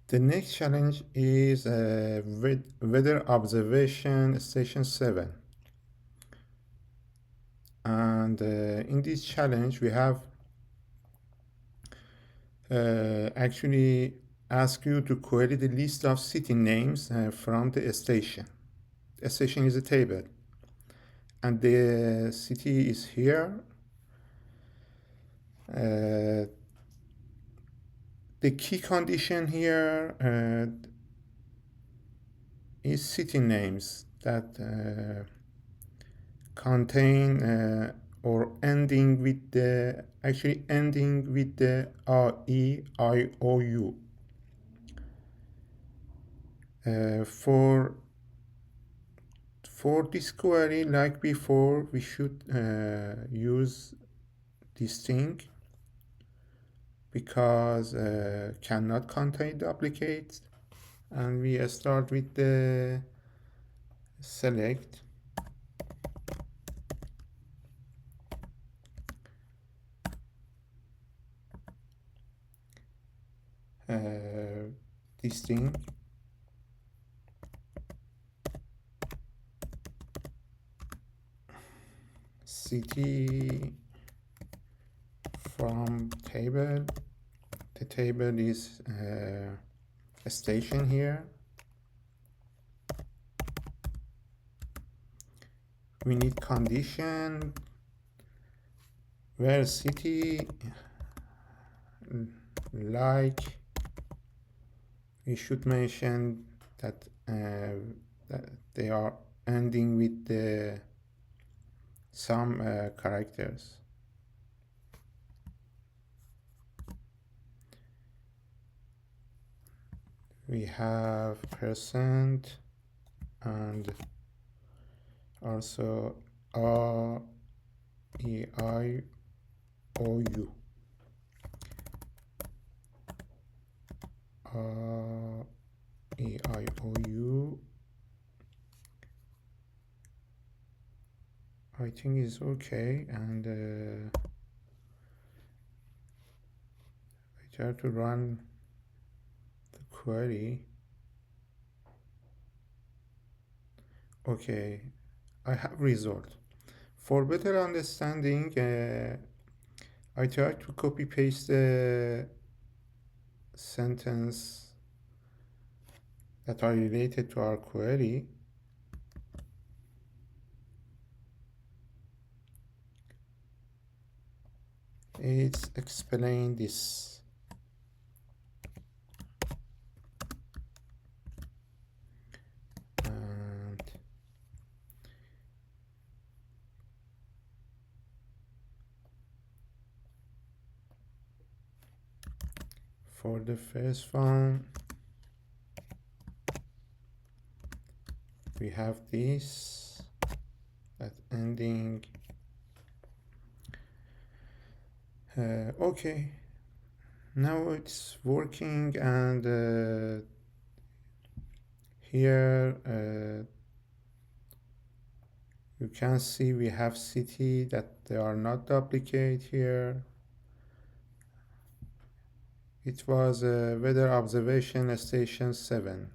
The next challenge is weather observation station 7. And in this challenge, we have actually asked you to query the list of city names from the station. A station is a table, and the city is here. The key condition here is city names that contain or ending with the A-E-I-O-U. For this query, like before, we should use this thing because cannot contain duplicates, and we start with the select. This thing. City from table. The table is a station here. We need condition where city, like, we should mention that they are ending with the some characters. We have percent and also A-E-I-O-U. A-E-I-O-U. I think is okay, and I try to run the query. Okay, I have result. For better understanding, I try to copy paste the sentence that are related to our query. It's explain this. And for the first one, we have this, that ending. Okay, now it's working, and here you can see we have city that they are not duplicate here. It was weather observation station 7.